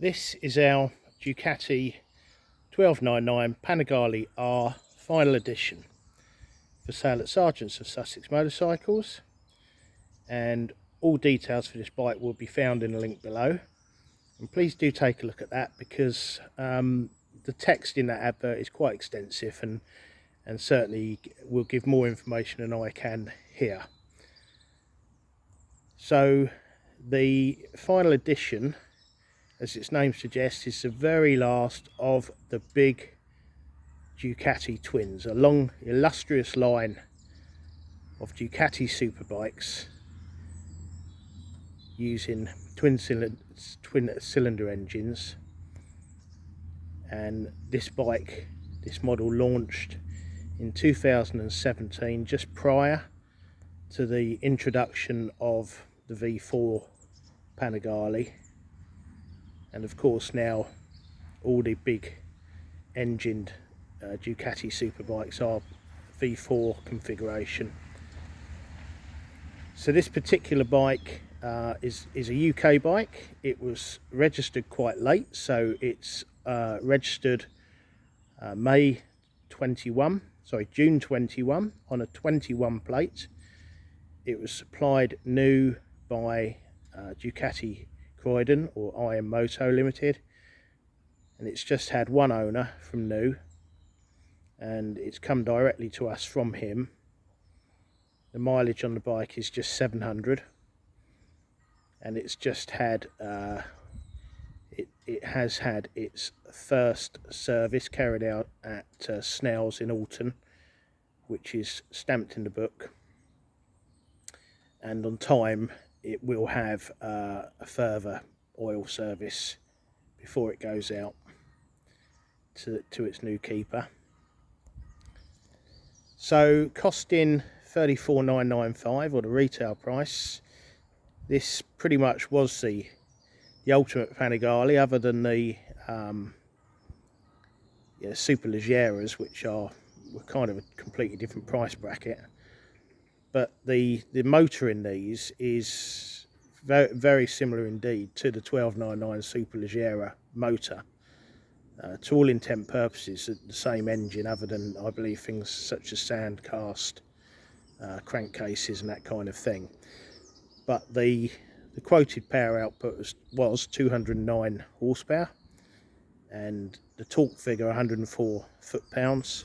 This is our Ducati 1299 Panigale R final edition for sale at Sargents of Sussex motorcycles, and all details for this bike will be found in the link below. And please do take a look at that, because the text in that advert is quite extensive and certainly will give more information than I can here. So the final edition, as its name suggests, is the very last of the big Ducati twins, a long illustrious line of Ducati superbikes using twin cylinder engines. And this model launched in 2017, just prior to the introduction of the V4 Panigale. And of course now all the big engined Ducati superbikes are V4 configuration. So this particular bike is a UK bike. It was registered quite late, so it's registered June 21 on a 21 plate. It was supplied new by Ducati Croydon or IM Moto Limited, and it's just had one owner from new, and it's come directly to us from him. The mileage on the bike is just 700, and it's just had it has had its first service carried out at Snell's in Alton, which is stamped in the book, and on time it will have a further oil service before it goes out to its new keeper. So costing $34,995, or the retail price, this pretty much was the ultimate Panigale, other than the Superleggeras, which were kind of a completely different price bracket. But the motor in these is very, very similar indeed to the 1299 Superleggera motor. To all intent purposes, the same engine, other than, I believe, things such as sand cast, crankcases and that kind of thing. But the quoted power output was 209 horsepower, and the torque figure 104 foot-pounds.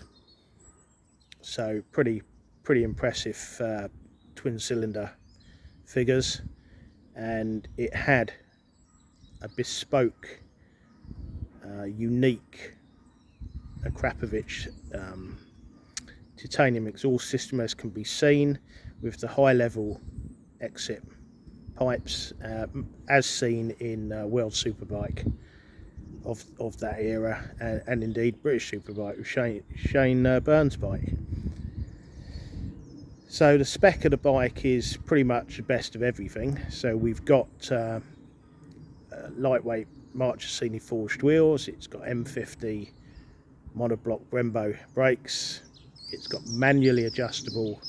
So pretty impressive twin cylinder figures. And it had a bespoke unique Krapovich titanium exhaust system, as can be seen, with the high level exit pipes, as seen in World Superbike of that era, and indeed British Superbike with Shane Byrne's bike. So the spec of the bike is pretty much the best of everything. So we've got lightweight Marchesini forged wheels. It's got M50 monoblock Brembo brakes. It's got manually adjustable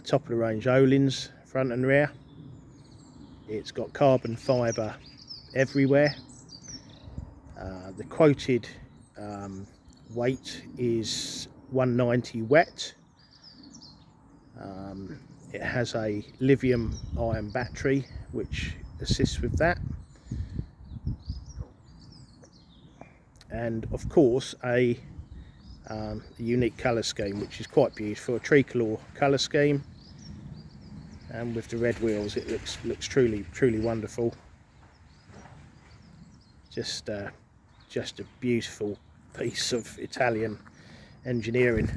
top of the range Öhlins front and rear. It's got carbon fibre everywhere. The quoted weight is 190 wet. It has a lithium-ion battery which assists with that, and of course a unique colour scheme, which is quite beautiful, a tricolor colour scheme, and with the red wheels it looks truly wonderful. Just a beautiful piece of Italian engineering.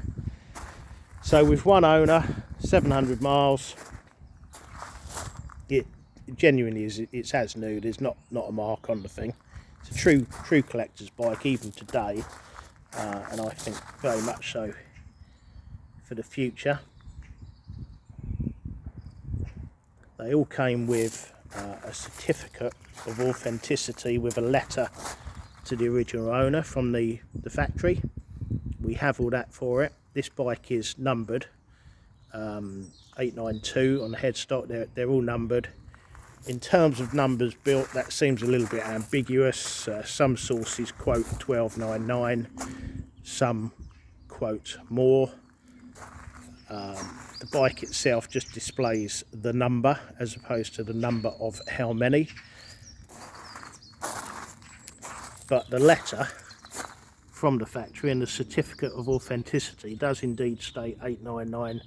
So with one owner, 700 miles, it genuinely is, it's as new. There's not a mark on the thing. It's a true collector's bike even today, and I think very much so for the future. They all came with a certificate of authenticity with a letter to the original owner from the factory. We have all that for it. This bike is numbered 892 on the headstock. They're all numbered. In terms of numbers built, that seems a little bit ambiguous. Some sources quote 1299, some quote more. The bike itself just displays the number as opposed to the number of how many. But the letter from the factory and the certificate of authenticity does indeed state 899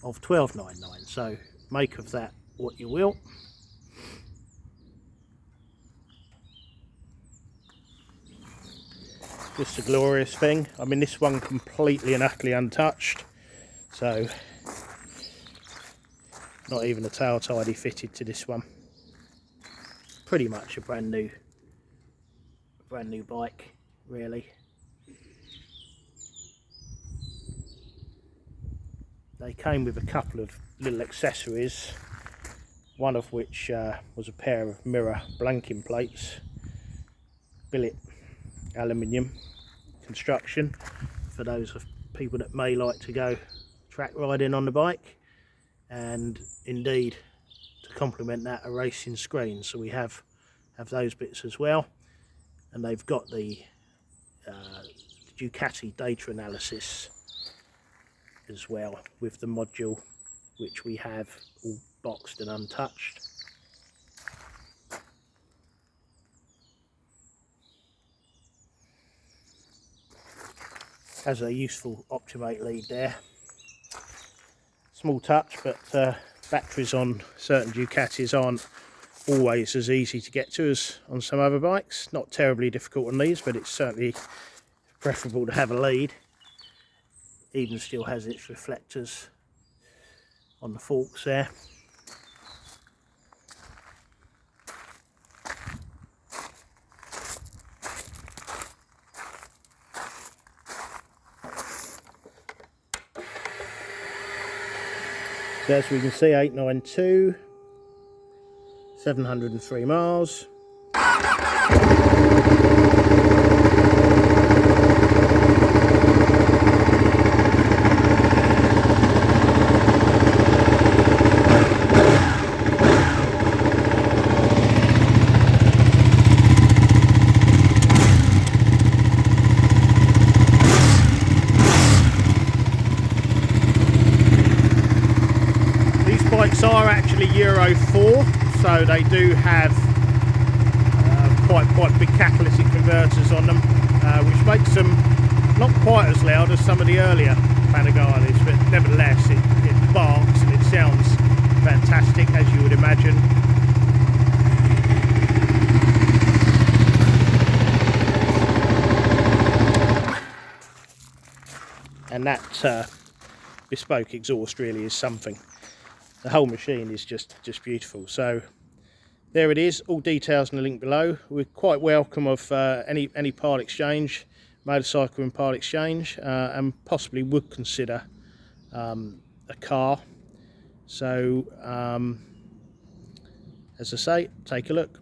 of 1299. So make of that what you will. Just a glorious thing. I mean, this one completely and utterly untouched. So not even a tail tidy fitted to this one. Pretty much a brand new bike, really. They came with a couple of little accessories, one of which was a pair of mirror blanking plates, billet aluminium construction, for those of people that may like to go track riding on the bike, and indeed to complement that, a racing screen. So we have those bits as well, and they've got the Ducati data analysis as well with the module, which we have all boxed and untouched. Has a useful Optimate lead there. Small touch, but batteries on certain Ducatis aren't always as easy to get to as on some other bikes. Not terribly difficult on these, but it's certainly preferable to have a lead. Even still has its reflectors on the forks there. So as we can see, 892, 703 miles. Bikes are actually Euro 4, so they do have quite big catalytic converters on them, which makes them not quite as loud as some of the earlier Panigales, but nevertheless it barks and it sounds fantastic, as you would imagine. And that bespoke exhaust really is something. The whole machine is just beautiful. So there it is, all details in the link below. We're quite welcome of any part exchange, motorcycle and part exchange, and possibly would consider a car. So as I say, take a look.